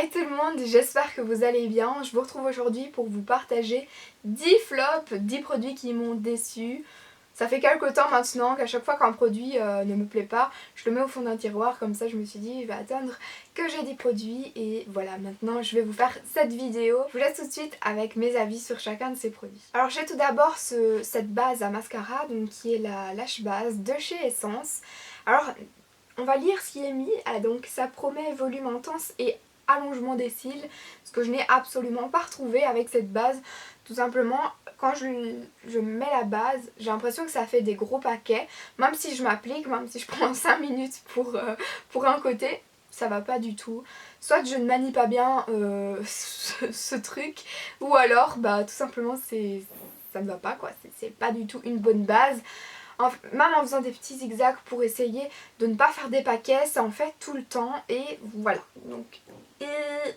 Hi tout le monde, j'espère que vous allez bien. Je vous retrouve aujourd'hui pour vous partager 10 flops, 10 produits qui m'ont déçu. Ça fait quelques temps maintenant qu'à chaque fois qu'un produit ne me plaît pas, je le mets au fond d'un tiroir, comme ça je me suis dit il va attendre que j'ai 10 produits et voilà, maintenant je vais vous faire cette vidéo. Je vous laisse tout de suite avec mes avis sur chacun de ces produits. Alors j'ai tout d'abord cette base à mascara, donc qui est la Lash Base de chez Essence. Alors on va lire ce qui est mis, donc ça promet volume intense et allongement des cils, ce que je n'ai absolument pas retrouvé avec cette base. Tout simplement, quand je mets la base, j'ai l'impression que ça fait des gros paquets, même si je m'applique, même si je prends 5 minutes pour un côté, ça va pas du tout. Soit je ne manie pas bien ce truc, ou alors bah tout simplement ça ne va pas quoi, c'est pas du tout une bonne base. Même en faisant des petits zigzags pour essayer de ne pas faire des paquets, ça en fait tout le temps et voilà. Donc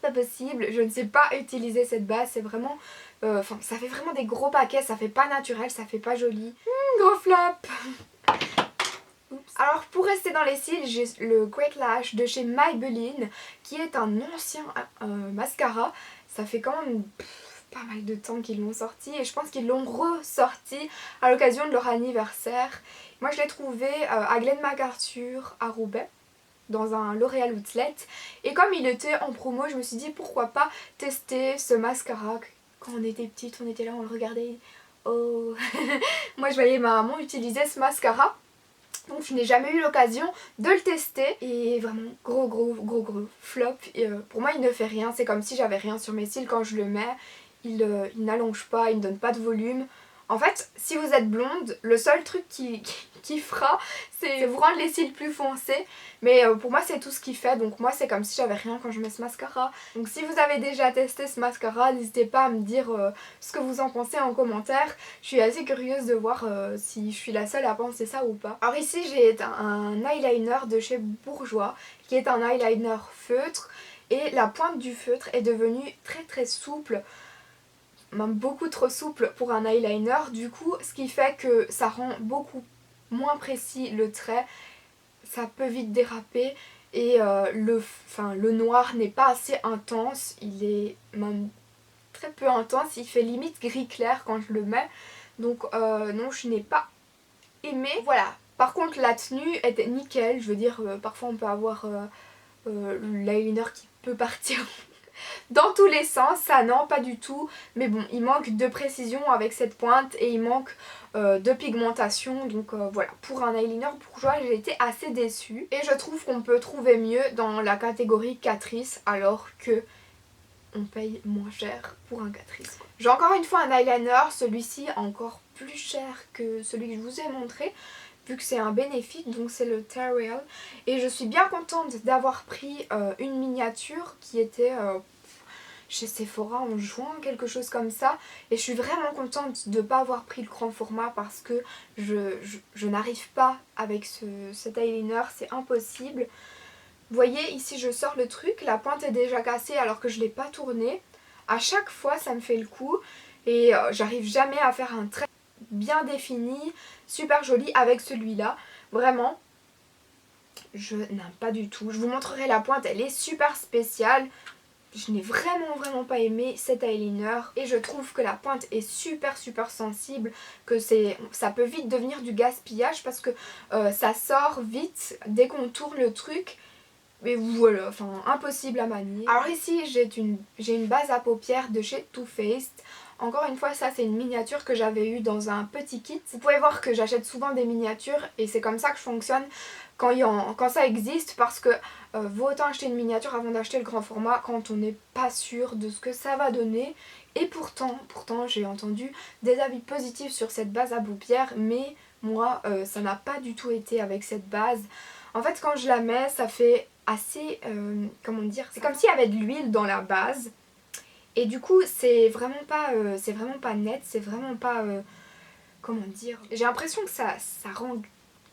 pas possible, je ne sais pas utiliser cette base, c'est vraiment... ça fait vraiment des gros paquets, ça fait pas naturel, ça fait pas joli. Gros flop. Oups. Alors pour rester dans les cils, j'ai le Great Lash de chez Maybelline qui est un ancien mascara. Ça fait quand même pas mal de temps qu'ils l'ont sorti et je pense qu'ils l'ont ressorti à l'occasion de leur anniversaire. Moi je l'ai trouvé à Glen MacArthur à Roubaix dans un L'Oréal Outlet et comme il était en promo je me suis dit pourquoi pas tester ce mascara. Quand on était petite on était là, on le regardait, oh moi je voyais ma maman utiliser ce mascara. Donc je n'ai jamais eu l'occasion de le tester et vraiment gros flop. Et, pour moi il ne fait rien, c'est comme si j'avais rien sur mes cils quand je le mets. Il n'allonge pas, il ne donne pas de volume. En fait, si vous êtes blonde, le seul truc qui fera, c'est vous rendre les cils plus foncés. Mais pour moi, c'est tout ce qu'il fait. Donc moi, c'est comme si j'avais rien quand je mets ce mascara. Donc si vous avez déjà testé ce mascara, n'hésitez pas à me dire ce que vous en pensez en commentaire. Je suis assez curieuse de voir si je suis la seule à penser ça ou pas. Alors ici, j'ai un eyeliner de chez Bourjois, qui est un eyeliner feutre. Et la pointe du feutre est devenue très souple. Même beaucoup trop souple pour un eyeliner, du coup ce qui fait que ça rend beaucoup moins précis le trait, ça peut vite déraper et le noir n'est pas assez intense, il est même très peu intense, il fait limite gris clair quand je le mets, donc non je n'ai pas aimé. Voilà, par contre la tenue était nickel, je veux dire parfois on peut avoir l'eyeliner qui peut partir dans tous les sens, ça non pas du tout, mais bon il manque de précision avec cette pointe et il manque de pigmentation, donc voilà, pour un eyeliner bourgeois j'ai été assez déçue et je trouve qu'on peut trouver mieux dans la catégorie Catrice alors que on paye moins cher pour un Catrice. J'ai encore une fois un eyeliner, celui-ci encore plus cher que celui que je vous ai montré vu que c'est un bénéfice, donc c'est le Terreal et je suis bien contente d'avoir pris une miniature qui était chez Sephora en juin, quelque chose comme ça, et je suis vraiment contente de ne pas avoir pris le grand format parce que je n'arrive pas avec cet eyeliner, c'est impossible. Vous voyez ici je sors le truc, la pointe est déjà cassée alors que je ne l'ai pas tournée. À chaque fois ça me fait le coup et j'arrive jamais à faire un trait bien défini, super joli avec celui-là. Vraiment, je n'aime pas du tout. Je vous montrerai la pointe, elle est super spéciale. Je n'ai vraiment pas aimé cet eyeliner et je trouve que la pointe est super sensible, que ça peut vite devenir du gaspillage parce que ça sort vite dès qu'on tourne le truc. Mais voilà, enfin impossible à manier. Alors ici j'ai une base à paupières de chez Too Faced. Encore une fois ça c'est une miniature que j'avais eue dans un petit kit. Vous pouvez voir que j'achète souvent des miniatures et c'est comme ça que je fonctionne quand ça existe parce que vaut autant acheter une miniature avant d'acheter le grand format quand on n'est pas sûr de ce que ça va donner. Et pourtant j'ai entendu des avis positifs sur cette base à paupières mais moi ça n'a pas du tout été avec cette base. En fait quand je la mets ça fait assez, comment dire, c'est comme s'il y avait de l'huile dans la base et du coup c'est vraiment pas net, c'est vraiment pas, comment dire, j'ai l'impression que ça rend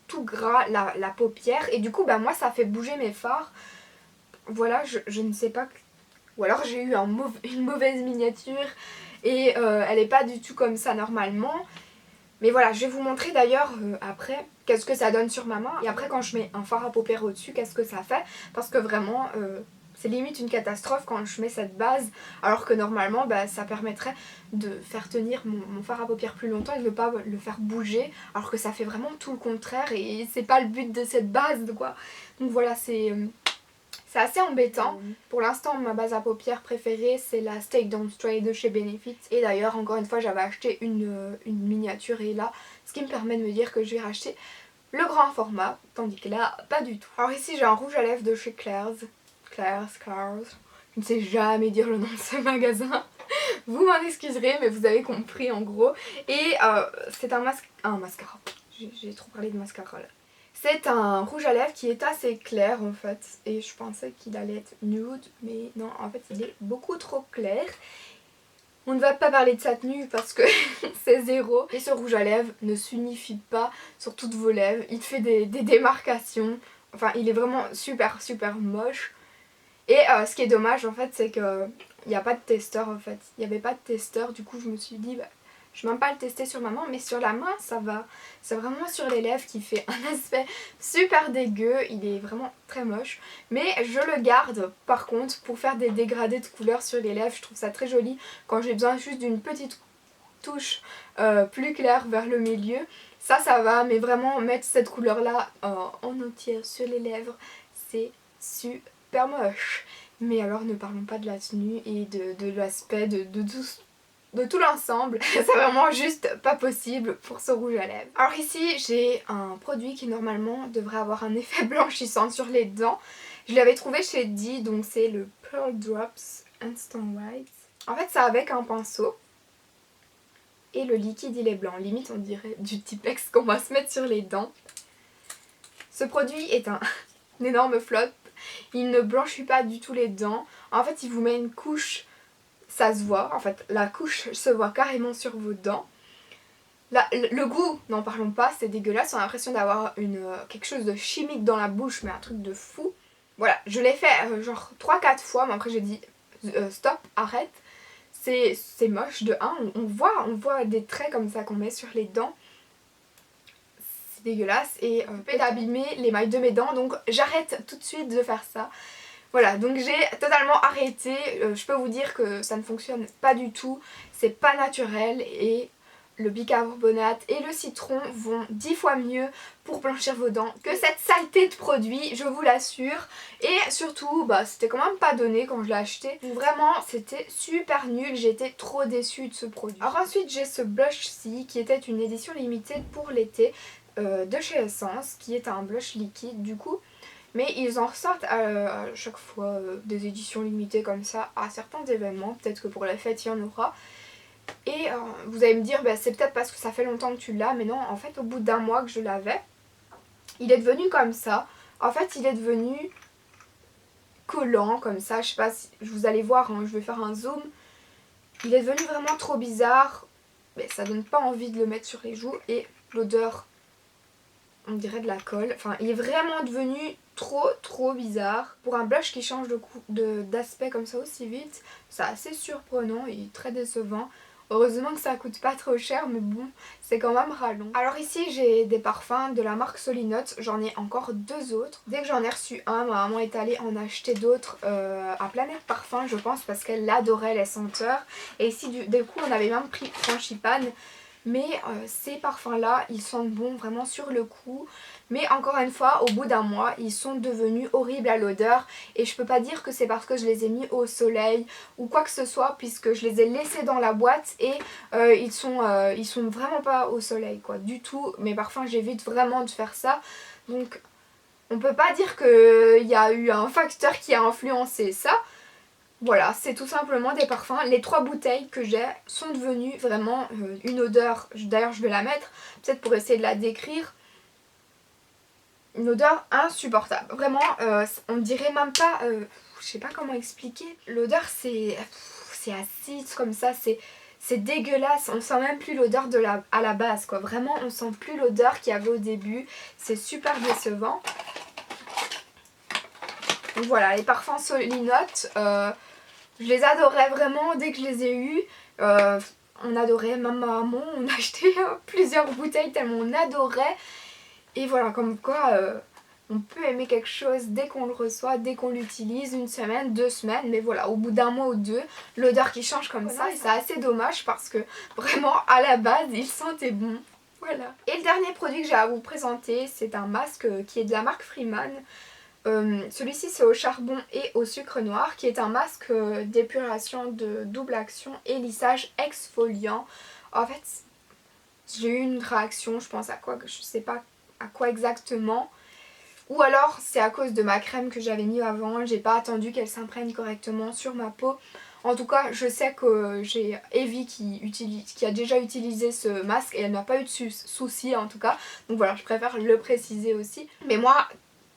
tout gras la paupière et du coup bah moi ça fait bouger mes fards. Voilà, je ne sais pas, ou alors j'ai eu une mauvaise miniature et elle est pas du tout comme ça normalement. Mais voilà, je vais vous montrer d'ailleurs après qu'est-ce que ça donne sur ma main et après quand je mets un fard à paupières au-dessus qu'est-ce que ça fait parce que vraiment C'est limite une catastrophe quand je mets cette base, alors que normalement ça permettrait de faire tenir mon fard à paupières plus longtemps et de ne pas le faire bouger, alors que ça fait vraiment tout le contraire et c'est pas le but de cette base quoi. Donc voilà, c'est assez embêtant. Pour l'instant, ma base à paupières préférée, c'est la Stay Down Stray de chez Benefit. Et d'ailleurs, encore une fois, j'avais acheté une miniature et là, ce qui me permet de me dire que je vais racheter le grand format, tandis que là, pas du tout. Alors ici, j'ai un rouge à lèvres de chez Claire's. Je ne sais jamais dire le nom de ce magasin. Vous m'en excuserez, mais vous avez compris en gros. Et c'est un mascara. J'ai trop parlé de mascara là. C'est un rouge à lèvres qui est assez clair en fait. Et je pensais qu'il allait être nude, mais non, en fait il est beaucoup trop clair. On ne va pas parler de sa tenue parce que c'est zéro. Et ce rouge à lèvres ne s'unifie pas sur toutes vos lèvres. Il fait des démarcations. Enfin, il est vraiment super moche. Et ce qui est dommage en fait, c'est qu'il n'y a pas de testeur en fait. Il n'y avait pas de testeur, du coup je me suis dit, bah, je ne vais même pas le tester sur ma main, mais sur la main ça va. C'est vraiment sur les lèvres qui fait un aspect super dégueu, il est vraiment très moche. Mais je le garde par contre pour faire des dégradés de couleurs sur les lèvres, je trouve ça très joli quand j'ai besoin juste d'une petite touche plus claire vers le milieu. Ça va, mais vraiment mettre cette couleur là en entière sur les lèvres, c'est super moche. Mais alors ne parlons pas de la tenue et de l'aspect de tout l'ensemble. C'est vraiment juste pas possible pour ce rouge à lèvres. Alors ici j'ai un produit qui normalement devrait avoir un effet blanchissant sur les dents. Je l'avais trouvé chez Dee, donc c'est le Pearl Drops Instant White. En fait c'est avec un pinceau. Et le liquide il est blanc, limite on dirait du Tipex qu'on va se mettre sur les dents. Ce produit est un énorme flop, il ne blanchit pas du tout les dents. En fait il vous met une couche, ça se voit, en fait la couche se voit carrément sur vos dents. Là, le goût, n'en parlons pas, c'est dégueulasse, on a l'impression d'avoir quelque chose de chimique dans la bouche, mais un truc de fou. Voilà, je l'ai fait genre 3-4 fois, mais après j'ai dit stop, arrête. C'est moche de 1, on voit des traits comme ça qu'on met sur les dents. C'est dégueulasse et fait d'abîmer l'émail de mes dents, donc j'arrête tout de suite de faire ça. Voilà, donc j'ai totalement arrêté, je peux vous dire que ça ne fonctionne pas du tout, c'est pas naturel et le bicarbonate et le citron vont 10 fois mieux pour blanchir vos dents que cette saleté de produit, je vous l'assure. Et surtout, bah, c'était quand même pas donné quand je l'ai acheté. Vraiment, c'était super nul, j'étais trop déçue de ce produit. Alors ensuite, j'ai ce blush-ci qui était une édition limitée pour l'été de chez Essence, qui est un blush liquide du coup. Mais ils en ressortent à chaque fois des éditions limitées comme ça à certains événements, peut-être que pour la fête il y en aura. Et vous allez me dire, bah, c'est peut-être parce que ça fait longtemps que tu l'as, mais non, en fait au bout d'un mois que je l'avais, il est devenu comme ça. En fait il est devenu collant comme ça, je sais pas si vous allez voir, hein, je vais faire un zoom. Il est devenu vraiment trop bizarre, mais ça donne pas envie de le mettre sur les joues et l'odeur, on dirait de la colle. Enfin il est vraiment devenu trop bizarre. Pour un blush qui change d'aspect comme ça aussi vite, c'est assez surprenant et très décevant. Heureusement que ça coûte pas trop cher, mais bon, c'est quand même rallong. Alors ici j'ai des parfums de la marque Solinote, j'en ai encore 2 autres. Dès que j'en ai reçu un, ma maman est allée en acheter d'autres à Planète Parfum je pense, parce qu'elle adorait les senteurs. Et ici du coup on avait même pris Frangipane. Mais ces parfums là ils sentent bon vraiment sur le coup. Mais encore une fois, au bout d'un mois, ils sont devenus horribles à l'odeur. Et je peux pas dire que c'est parce que je les ai mis au soleil ou quoi que ce soit, puisque je les ai laissés dans la boîte et ils sont vraiment pas au soleil quoi, du tout. Mes parfums, j'évite vraiment de faire ça. Donc on peut pas dire qu'il y a eu un facteur qui a influencé ça. Voilà, c'est tout simplement des parfums. Les 3 bouteilles que j'ai sont devenues vraiment une odeur. D'ailleurs, je vais la mettre, peut-être pour essayer de la décrire. Une odeur insupportable. Vraiment, on dirait même pas... je sais pas comment expliquer. L'odeur, c'est acide comme ça, c'est dégueulasse. On sent même plus l'odeur à la base, quoi. Vraiment, on sent plus l'odeur qu'il y avait au début. C'est super décevant. Donc voilà, les parfums Solinote, je les adorais vraiment dès que je les ai eus. On adorait, même ma maman, on a acheté plusieurs bouteilles tellement on adorait. Et voilà, comme quoi On peut aimer quelque chose dès qu'on le reçoit, dès qu'on l'utilise, 1 semaine, 2 semaines, mais voilà, au bout d'1 mois ou 2, l'odeur qui change comme ça, et c'est assez dommage parce que vraiment à la base il sentait bon. Voilà. Et le dernier produit que j'ai à vous présenter, c'est un masque qui est de la marque Freeman. Celui-ci c'est au charbon et au sucre noir, qui est un masque d'épuration de double action et lissage exfoliant. En fait, j'ai eu une réaction, je pense à quoi, je sais pas à quoi exactement. Ou alors c'est à cause de ma crème que j'avais mis avant, j'ai pas attendu qu'elle s'imprègne correctement sur ma peau. En tout cas, je sais que j'ai Evie qui a déjà utilisé ce masque et elle n'a pas eu de soucis en tout cas. Donc voilà, je préfère le préciser aussi. Mais moi,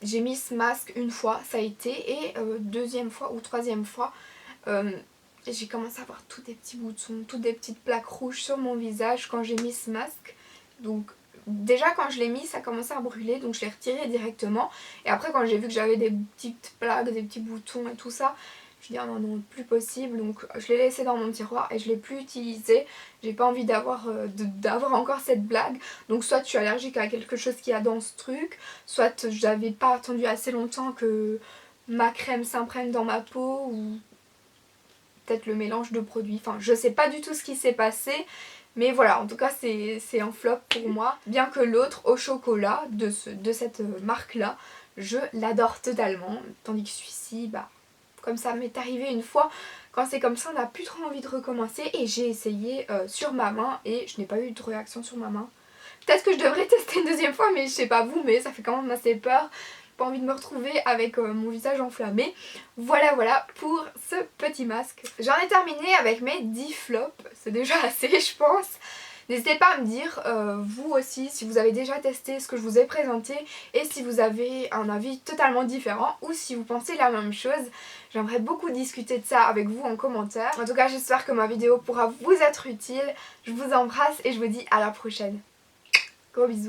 j'ai mis ce masque une fois, ça a été, et deuxième fois ou troisième fois, j'ai commencé à avoir tous des petits boutons, toutes des petites plaques rouges sur mon visage quand j'ai mis ce masque. Donc déjà quand je l'ai mis, ça commençait à brûler, donc je l'ai retiré directement. Et après quand j'ai vu que j'avais des petites plaques, des petits boutons et tout ça, je me suis dit ah non, plus possible. Donc je l'ai laissé dans mon tiroir et je l'ai plus utilisé. J'ai pas envie d'avoir encore cette blague. Donc soit je suis allergique à quelque chose qu'il y a dans ce truc, soit j'avais pas attendu assez longtemps que ma crème s'imprègne dans ma peau, ou peut-être le mélange de produits. Enfin, je sais pas du tout ce qui s'est passé. Mais voilà, en tout cas c'est un flop pour moi. Bien que l'autre au chocolat de cette marque là, je l'adore totalement. Tandis que celui-ci, bah comme ça m'est arrivé une fois, quand c'est comme ça on n'a plus trop envie de recommencer. Et j'ai essayé sur ma main et je n'ai pas eu de réaction sur ma main. Peut-être que je devrais tester une deuxième fois, mais je sais pas vous, mais ça fait quand même assez peur. Pas envie de me retrouver avec mon visage enflammé. Voilà pour ce petit masque. J'en ai terminé avec mes 10 flops, c'est déjà assez je pense. N'hésitez pas à me dire vous aussi si vous avez déjà testé ce que je vous ai présenté et si vous avez un avis totalement différent ou si vous pensez la même chose. J'aimerais beaucoup discuter de ça avec vous en commentaire. En tout cas j'espère que ma vidéo pourra vous être utile. Je vous embrasse et je vous dis à la prochaine. Gros bisous.